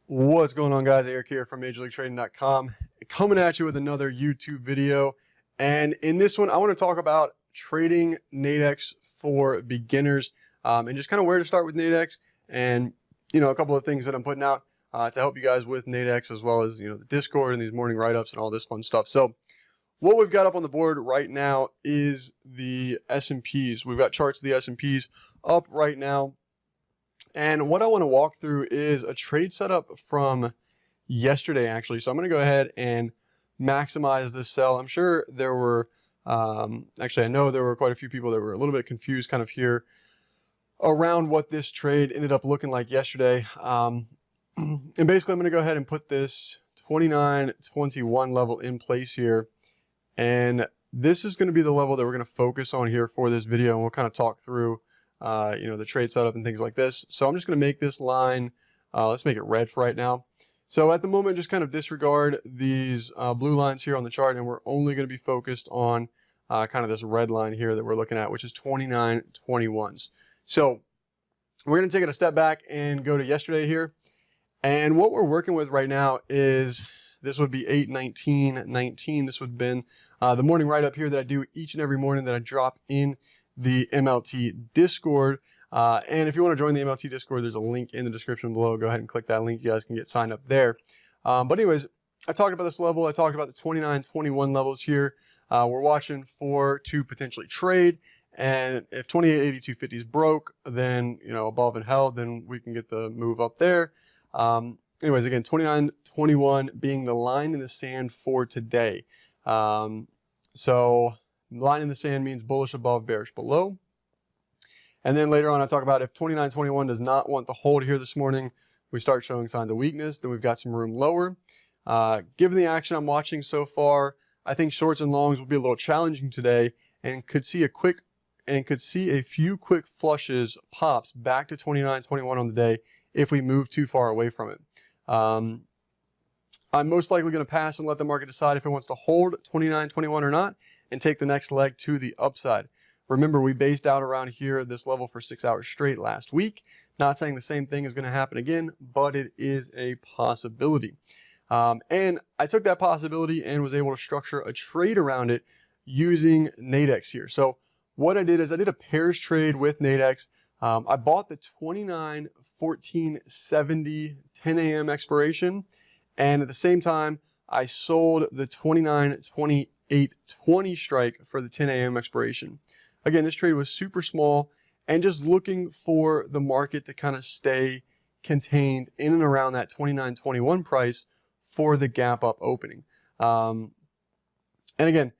What's going on, guys? Eric here from MajorLeagueTrading.com, coming at you with another YouTube video. And in this one, I want to talk about trading Nadex for beginners, and just kind of where to start with Nadex, and a couple of things that I'm putting out to help you guys with Nadex, as well as the Discord and these morning write-ups and all this fun stuff. So what we've got up on the board right now is the S&Ps. We've got charts of the S&Ps up right now. And what I want to walk through is a trade setup from yesterday, actually. So I'm going to go ahead and maximize this sell. I'm sure there were, actually, I know there were quite a few people that were a little bit confused kind of here around what this trade ended up looking like yesterday. And basically, I'm going to go ahead and put this 29.21 level in place here. And this is going to be the level that we're going to focus on here for this video. And we'll kind of talk through the trade setup and things like this. So I'm just going to make this line, let's make it red for right now. So at the moment, just kind of disregard these blue lines here on the chart, and we're only going to be focused on kind of this red line here that we're looking at, which is 29.21s. So we're going to take it a step back and go to yesterday here. And what we're working with right now is, this would be 8/19/19. This would have been the morning write-up here that I do each and every morning that I drop in the MLT Discord. And if you want to join the MLT Discord, there's a link in the description below. Go ahead and click that link. You guys can get signed up there. But anyways, I talked about this level. I talked about the 29.21 levels here. We're watching for to potentially trade. And if 28.8250 is broke, then, above and held, then we can get the move up there. Anyways, again, 29.21 being the line in the sand for today. So line in the sand means bullish above, bearish below. And then later on, I talk about if 29.21 does not want to hold here this morning, we start showing signs of weakness, then we've got some room lower. Given the action I'm watching so far, I think shorts and longs will be a little challenging today, and could see a few quick flushes, pops back to 29.21 on the day if we move too far away from it. I'm most likely going to pass and let the market decide if it wants to hold 29.21 or not, and take the next leg to the upside. Remember, we based out around here at this level for 6 hours straight last week. Not saying the same thing is going to happen again, but it is a possibility. And I took that possibility and was able to structure a trade around it using Nadex here. So what I did is I did a pairs trade with Nadex. I bought the 29.1470 10 a.m. expiration, and at the same time, I sold the 29.2820 strike for the 10 a.m. expiration. Again, this trade was super small and just looking for the market to kind of stay contained in and around that 29.21 price for the gap up opening. And again,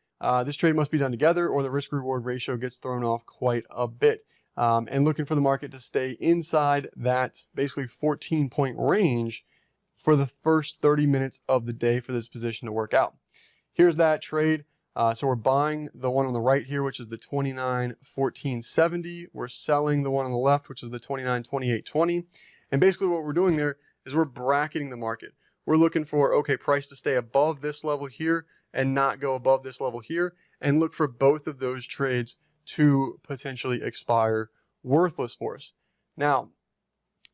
this trade must be done together or the risk reward ratio gets thrown off quite a bit. And looking for the market to stay inside that basically 14-point range for the first 30 minutes of the day for this position to work out. Here's that trade. So we're buying the one on the right here, which is the 29.1470. We're selling the one on the left, which is the 29.2820. And basically what we're doing there is we're bracketing the market. We're looking for, okay, price to stay above this level here and not go above this level here, and look for both of those trades to potentially expire worthless for us. Now,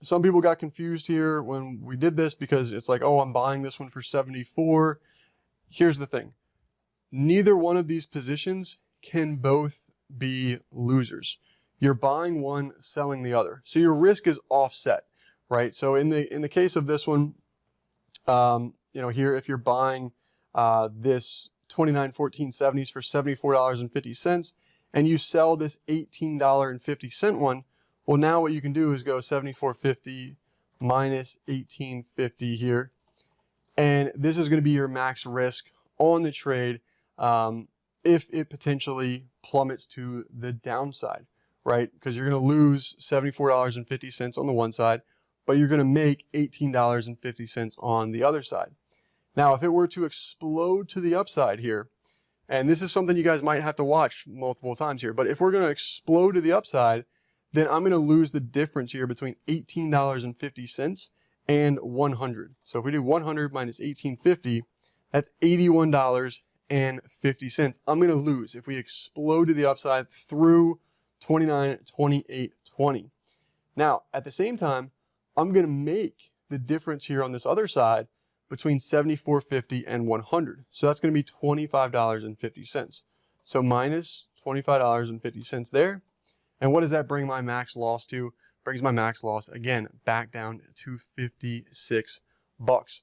some people got confused here when we did this because it's like, oh, I'm buying this one for 74. Here's the thing. Neither one of these positions can both be losers. You're buying one, selling the other. So your risk is offset, right? So in the case of this one, here, if you're buying this 29.1470s for $74.50 and you sell this $18.50 one, well, now what you can do is go 74.50 minus 18.50 here. And this is going to be your max risk on the trade if it potentially plummets to the downside, right? Because you're going to lose $74.50 on the one side, but you're going to make $18.50 on the other side. Now, if it were to explode to the upside here, and this is something you guys might have to watch multiple times here, but if we're going to explode to the upside, then I'm going to lose the difference here between $18.50 and 100. So if we do 100 minus 18.50, that's $81.50. I'm going to lose if we explode to the upside through 29.2820. Now, at the same time, I'm going to make the difference here on this other side between 74.50 and 100. So that's going to be $25.50. So minus $25.50 there. And what does that bring my max loss to? Brings my max loss again back down to 56 bucks.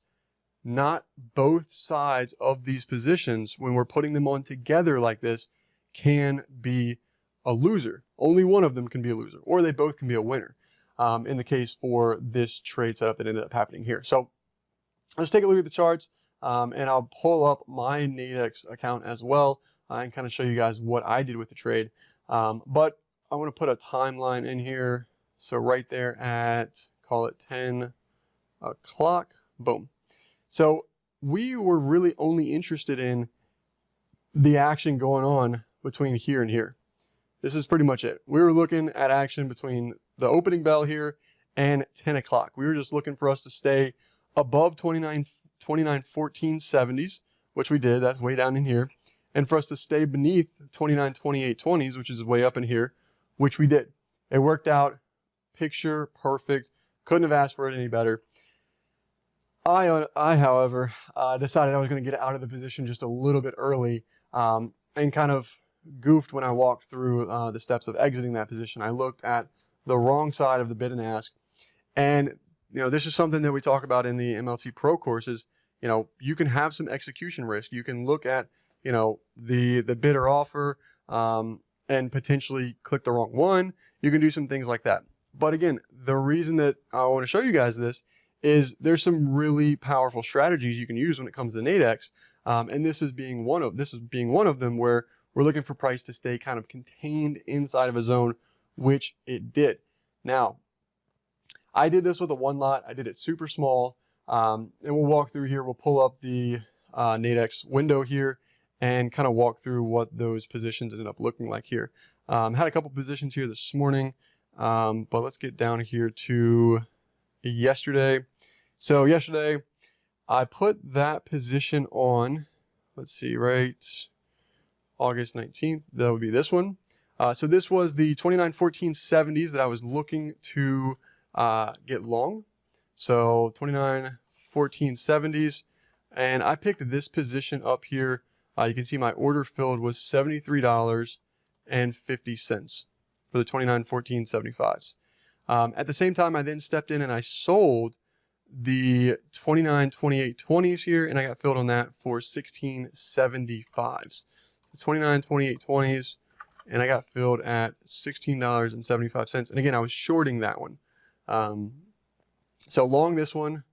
Not both sides of these positions, when we're putting them on together like this, can be a loser. Only one of them can be a loser, or they both can be a winner. In the case for this trade setup that ended up happening here. So let's take a look at the charts, and I'll pull up my Nadex account as well and kind of show you guys what I did with the trade. But I want to put a timeline in here. So right there at, call it 10 o'clock, boom. So we were really only interested in the action going on between here and here. This is pretty much it. We were looking at action between the opening bell here and 10 o'clock. We were just looking for us to stay above 29.1470s, which we did. That's way down in here. And for us to stay beneath 29.2820s, which is way up in here, which we did. It worked out picture perfect. Couldn't have asked for it any better. I however, decided I was going to get out of the position just a little bit early, and kind of goofed when I walked through the steps of exiting that position. I looked at the wrong side of the bid and ask, and this is something that we talk about in the MLT Pro courses. You can have some execution risk. You can look at the bid or offer and potentially click the wrong one. You can do some things like that. But again, the reason that I want to show you guys this is there's some really powerful strategies you can use when it comes to Nadex, and this is being one of them, where we're looking for price to stay kind of contained inside of a zone, which it did. Now, I did this with a one lot. I did it super small, and we'll walk through here. We'll pull up the Nadex window here and kind of walk through what those positions ended up looking like here. Had a couple positions here this morning, but let's get down here to yesterday. So yesterday, I put that position on, let's see, right, August 19th. That would be this one. So this was the 29.1470s that I was looking to get long. So 29.1470s, and I picked this position up here. You can see my order filled was $73.50 for the 29.1475s. At the same time, I then stepped in and I sold the 29.2820s here, and I got filled on that for 16.75s. The 29.2820s, and I got filled at $16.75. And again, I was shorting that one. So long this one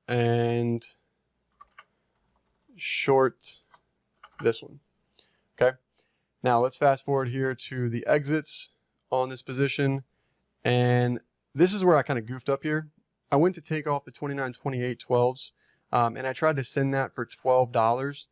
and short this one. Okay. Now let's fast forward here to the exits on this position. And this is where I kind of goofed up here. I went to take off the 29.2812s, and I tried to send that for $12.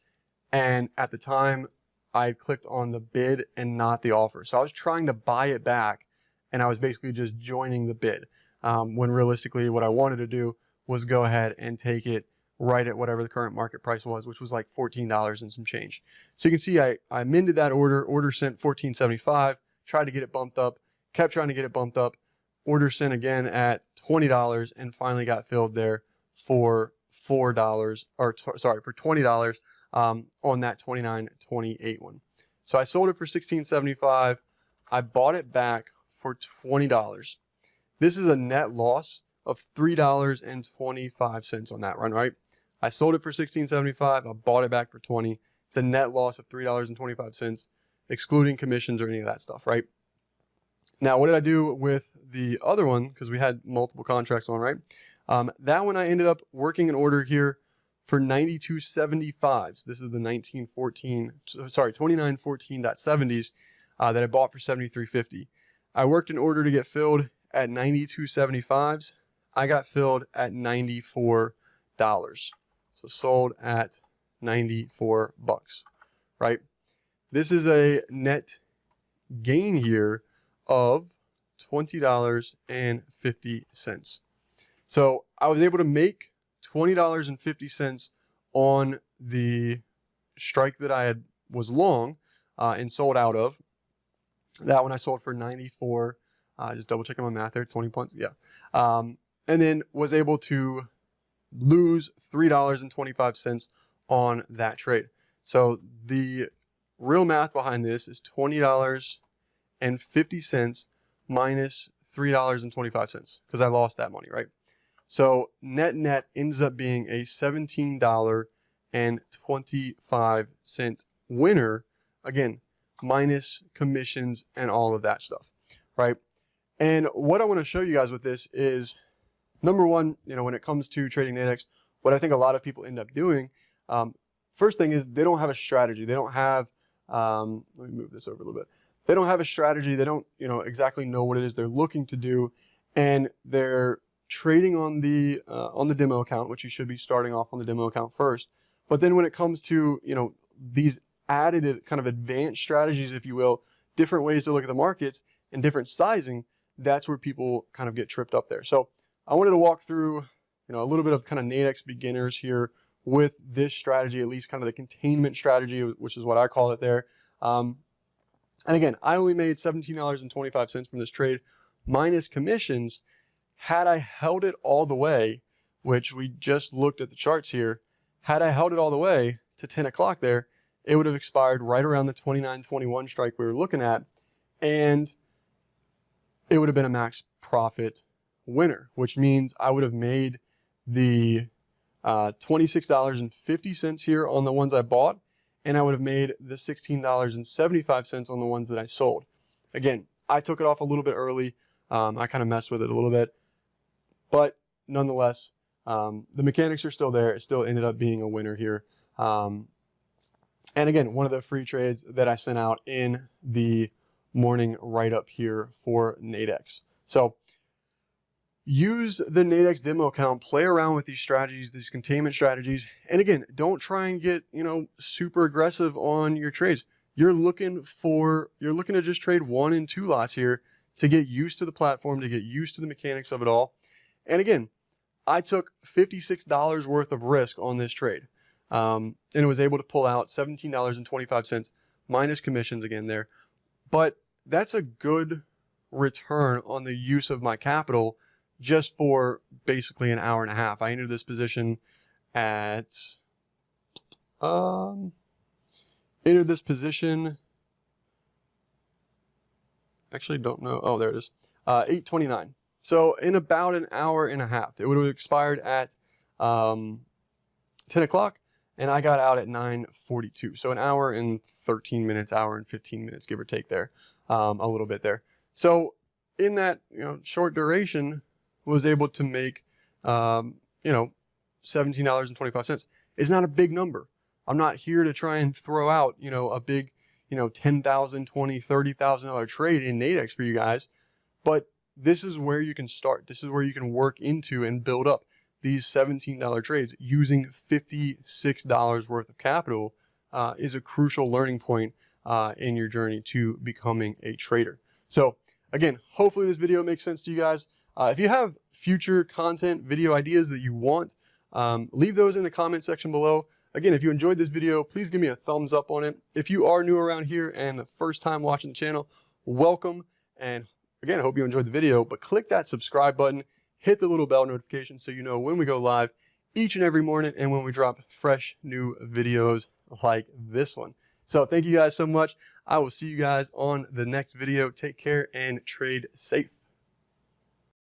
And at the time, I clicked on the bid and not the offer. So I was trying to buy it back, and I was basically just joining the bid. When realistically, what I wanted to do was go ahead and take it right at whatever the current market price was, which was like $14 and some change. So you can see I amended that order sent $14.75, tried to get it bumped up, kept trying to get it bumped up, order sent again at $20, and finally got filled there for for $20 on that 29.28 one. So I sold it for $16.75. I bought it back for $20. This is a net loss of $3.25 on that run, right? I sold it for $16.75. I bought it back for $20. It's a net loss of $3.25, excluding commissions or any of that stuff, right? Now, what did I do with the other one? Because we had multiple contracts on, right? That one I ended up working an order here for 92.75s. This is the 29.14.70s that I bought for $73.50. I worked an order to get filled at 92.75s. I got filled at $94. So sold at 94 bucks, right? This is a net gain here of $20.50. So I was able to make $20.50 on the strike that I was long and sold out of. That one I sold for 94. Just double checking my math there, 20 points. Yeah. And and then was able to lose $3.25 on that trade. So the real math behind this is $20.50 minus $3.25 because I lost that money, right? So net ends up being a $17.25 winner, again, minus commissions and all of that stuff, right? And what I want to show you guys with this is, number one, when it comes to trading Nadex, what I think a lot of people end up doing, first thing is they don't have a strategy. They don't have, let me move this over a little bit. They don't have a strategy. They don't, exactly know what it is they're looking to do, and they're trading on the demo account, which you should be starting off on the demo account first. But then when it comes to, these added kind of advanced strategies, if you will, different ways to look at the markets and different sizing, that's where people kind of get tripped up there. So I wanted to walk through, a little bit of kind of Nadex beginners here with this strategy, at least kind of the containment strategy, which is what I call it there. And again, I only made $17.25 from this trade minus commissions. Had I held it all the way, which we just looked at the charts here, had I held it all the way to 10 o'clock there, it would have expired right around the 29.21 strike we were looking at, and it would have been a max profit winner, which means I would have made the $26.50 here on the ones I bought, and I would have made the $16.75 on the ones that I sold. Again, I took it off a little bit early. I kind of messed with it a little bit, but nonetheless, the mechanics are still there. It still ended up being a winner here. And again, one of the free trades that I sent out in the morning write-up here for Nadex. So use the Nadex demo account, play around with these strategies, these containment strategies. And again, don't try and get, super aggressive on your trades. You're looking to just trade 1 and 2 lots here to get used to the platform, to get used to the mechanics of it all. And again, I took $56 worth of risk on this trade. And was able to pull out $17.25 minus commissions again there. But that's a good return on the use of my capital just for basically an hour and a half. I entered this position at, actually don't know. Oh, there it is. 8:29. So in about an hour and a half, it would have expired at 10 o'clock. And I got out at 9:42. So an hour and 13 minutes, hour and 15 minutes, give or take there, a little bit there. So in that short duration, was able to make $17.25. It's not a big number. I'm not here to try and throw out a big $10,000, $20,000, $30,000 trade in Nadex for you guys, but this is where you can start. This is where you can work into and build up these $17 trades. Using $56 worth of capital is a crucial learning point in your journey to becoming a trader. So again, hopefully this video makes sense to you guys. If you have future content, video ideas that you want, leave those in the comment section below. Again, if you enjoyed this video, please give me a thumbs up on it. If you are new around here and the first time watching the channel, welcome. And again, I hope you enjoyed the video, but click that subscribe button. Hit the little bell notification so you know when we go live each and every morning and when we drop fresh new videos like this one. So thank you guys so much. I will see you guys on the next video. Take care and trade safe.